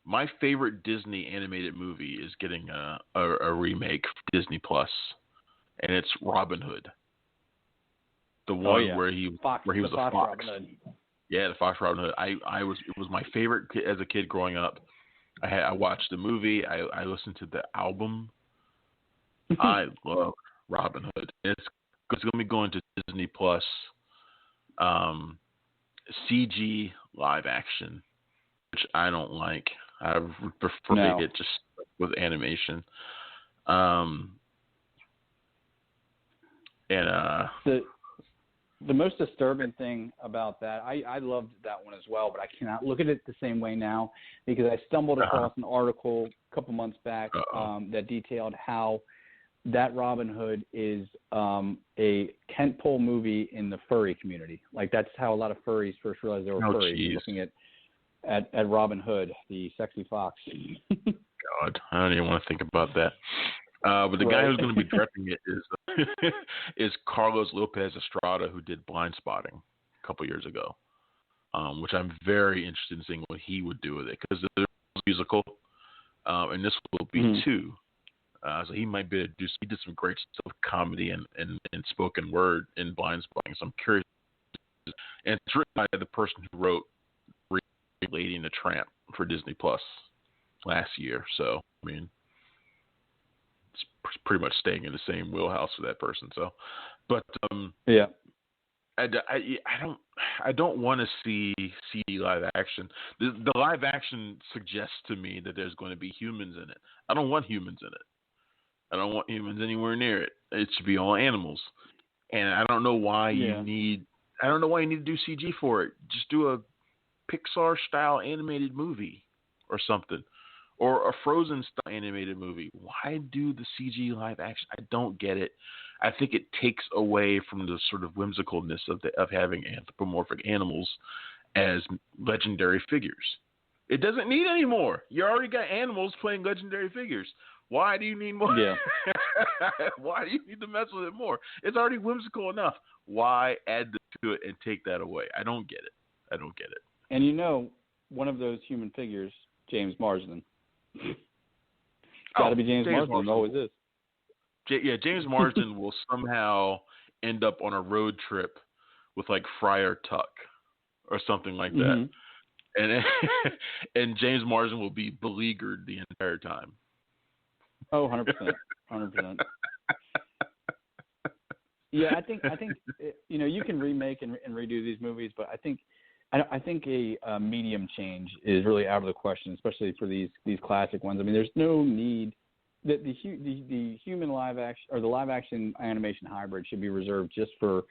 My favorite Disney animated movie is getting a remake for Disney Plus, and it's Robin Hood. The one where he was a fox. Robin Hood. Yeah, the Fox Robin Hood. It was my favorite as a kid growing up. I watched the movie. I listened to the album. I love Robin Hood. It's going to be going to Disney Plus. CG live action, which I don't like. I prefer to get just with animation. The most disturbing thing about that, I loved that one as well, but I cannot look at it the same way now because I stumbled across an article a couple months back that detailed how that Robin Hood is a tentpole movie in the furry community. Like, that's how a lot of furries first realized they were furries, looking at Robin Hood, the sexy fox. God, I don't even want to think about that. But the guy who's going to be directing it is Carlos Lopez Estrada, who did Blind Spotting a couple years ago, which I'm very interested in seeing what he would do with it, because there's a musical, and this will be two. So he might be able to he did some great stuff, comedy and spoken word in Blind Spotting. So I'm curious. And it's written by the person who wrote Lady and the Tramp for Disney Plus last year. So, I mean, it's pretty much staying in the same wheelhouse for that person. So, but yeah, I don't want to see CG live action. The live action suggests to me that there's going to be humans in it. I don't want humans in it. I don't want humans anywhere near it. It should be all animals. And I don't know why you need to do CG for it. Just do a Pixar style animated movie or something, or a Frozen style animated movie. Why do the CG live action? I don't get it. I think it takes away from the sort of whimsicalness of having anthropomorphic animals as legendary figures. It doesn't need any more. You already got animals playing legendary figures. Why do you need more? Yeah. Why do you need to mess with it more? It's already whimsical enough. Why add to it and take that away? I don't get it. And one of those human figures, James Marsden. Got to be James Marsden. It always is. James Marsden will somehow end up on a road trip with like Friar Tuck or something like that. And James Marsden will be beleaguered the entire time. Oh, 100%. 100%. Yeah, I think you can remake and redo these movies, but I think a medium change is really out of the question, especially for these classic ones. I mean, there's no need that the human live action or the live action animation hybrid should be reserved just for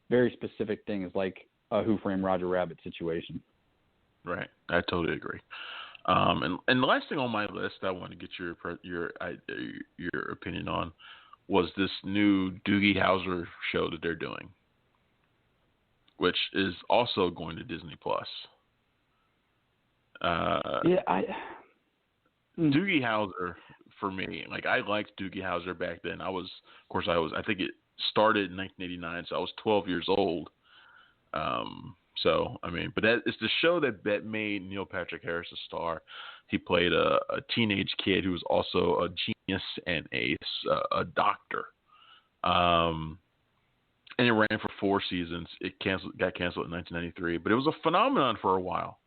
very specific things like a Who Framed Roger Rabbit situation. Right, I totally agree. And the last thing on my list I want to get your opinion on was this new Doogie Howser show that they're doing, which is also going to Disney Plus. Doogie Howser, for me, like, I liked Doogie Howser back then. I think it started in 1989, so I was 12 years old. So, I mean, but it's the show that made Neil Patrick Harris a star. He played a teenage kid who was also a genius and a doctor. And it ran for 4 seasons. It got canceled in 1993, but it was a phenomenon for a while.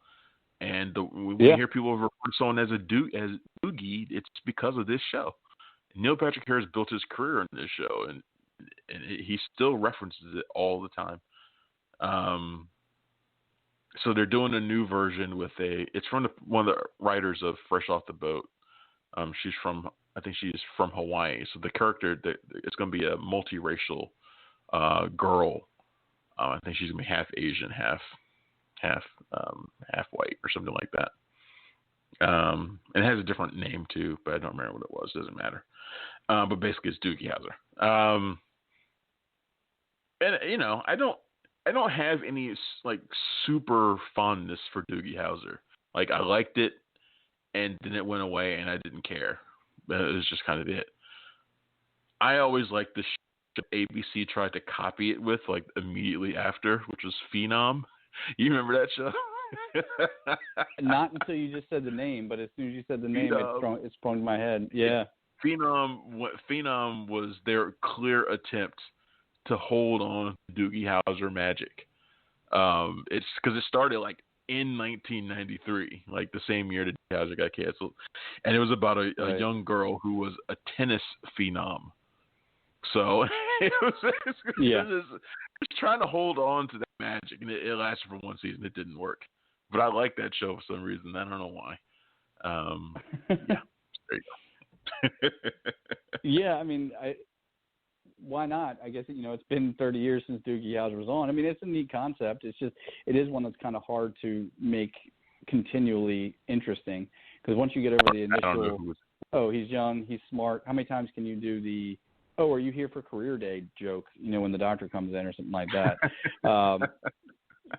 And when you hear people refer to someone as Doogie, it's because of this show. Neil Patrick Harris built his career on this show, and he still references it all the time. So they're doing a new version it's from one of the writers of Fresh Off the Boat. I think she's from Hawaii. So the character, it's going to be a multiracial girl. I think she's going to be half Asian, half white or something like that. And it has a different name too, but I don't remember what it was. Doesn't matter. But basically it's Doogie Howser. And I don't have any like super fondness for Doogie Howser. Like I liked it, and then it went away, and I didn't care. It was just kind of it. I always liked the ABC tried to copy it with like immediately after, which was Phenom. You remember that show? Not until you just said the name, but as soon as you said the name, it sprung to my head. Yeah. Phenom was their clear attempt to hold on to Doogie Howser magic. It's because it started like in 1993, like the same year that Doogie Howser got canceled, and it was about a young girl who was a tennis phenom. So it was just trying to hold on to that magic, and it lasted for one season. It didn't work, but I like that show for some reason. I don't know why. Yeah, there you go. Yeah, I mean, why not? I guess it's been 30 years since Doogie Howser was on. I mean, it's a neat concept. It's just it is one that's kind of hard to make continually interesting because once you get over the initial, he's young, he's smart. How many times can you do the are you here for career day joke, when the doctor comes in or something like that.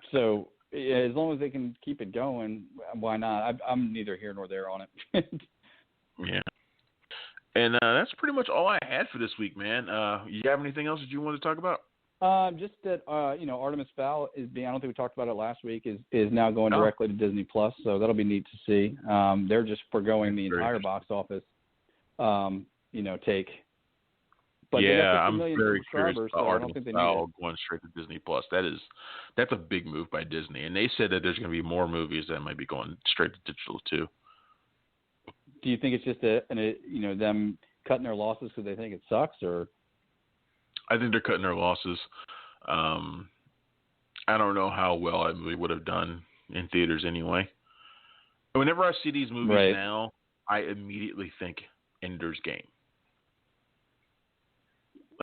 So as long as they can keep it going, why not? I'm neither here nor there on it. Yeah. And that's pretty much all I had for this week, man. You have anything else that you want to talk about? Just that, Artemis Fowl I don't think we talked about it last week, is now going directly to Disney Plus. So that'll be neat to see. They're just forgoing the entire box office, take. But I'm very curious about so Artemis Fowl going straight to Disney Plus. That's a big move by Disney, and they said that there's going to be more movies that might be going straight to digital too. Do you think it's just them cutting their losses because they think it sucks, or? I think they're cutting their losses. I don't know how well that movie would have done in theaters anyway. Whenever I see these movies now, I immediately think Ender's Game.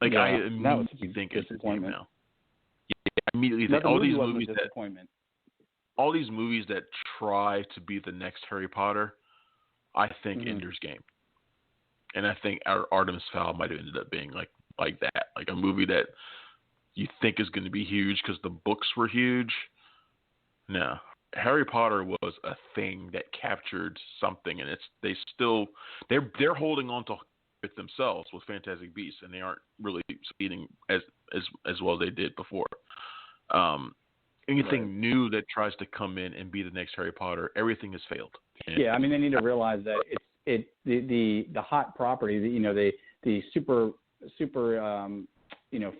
Like I immediately think it's disappointment now. Yeah, I immediately think all these movies that try to be the next Harry Potter, I think Ender's Game, and I think our Artemis Fowl might have ended up being like that, like a movie that you think is going to be huge because the books were huge. No, Harry Potter was a thing that captured something, and they're holding on to it themselves with Fantastic Beasts, and they aren't really succeeding as well as they did before. Anything new that tries to come in and be the next Harry Potter, everything has failed. Yeah, I mean, they need to realize that the hot property, the super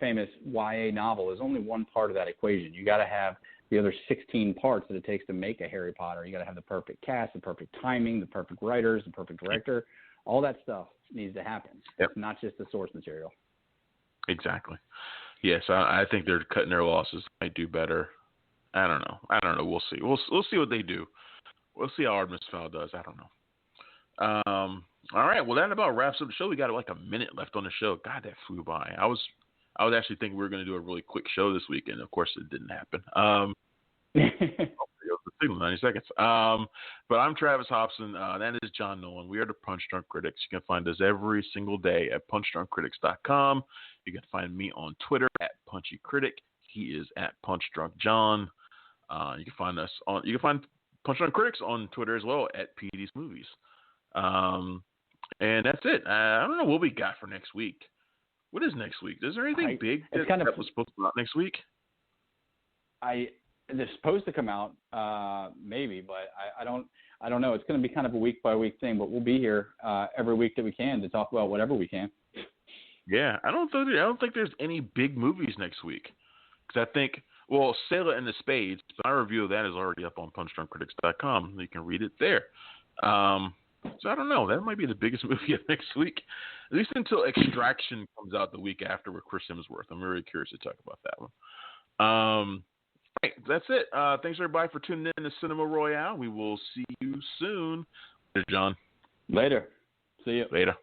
famous YA novel is only one part of that equation. You got to have the other 16 parts that it takes to make a Harry Potter. You got to have the perfect cast, the perfect timing, the perfect writers, the perfect director. All that stuff needs to happen. Yep. It's not just the source material. Exactly. Yes, I think they're cutting their losses. Might do better. I don't know. We'll see. We'll see what they do. We'll see how Artemis Fowl does. I don't know. All right. Well, that about wraps up the show. We got like a minute left on the show. God, that flew by. I was actually thinking we were going to do a really quick show this week, and of course it didn't happen. 90 seconds. But I'm Travis Hopson. That is John Nolan. We are the Punch Drunk Critics. You can find us every single day at punchdrunkcritics.com. You can find me on Twitter at PunchyCritic. He is at PunchDrunkJohn. You can find Punch Drunk Critics on Twitter as well at PD's Movies. And that's it. I don't know what we got for next week. What is next week? Is there anything big that was supposed to come out next week? They're supposed to come out, maybe, but I don't know. It's going to be kind of a week by week thing, but we'll be here every week that we can to talk about whatever we can. Yeah, I don't think there's any big movies next week, because I think Sailor and the Spades. My review of that is already up on punchdrunkcritics.com. You can read it there. So I don't know. That might be the biggest movie of next week, at least until Extraction comes out the week after with Chris Hemsworth. I'm very curious to talk about that one. Right, that's it. Thanks everybody for tuning in to Cinema Royale. We will see you soon. Later, John. Later. See you. Later.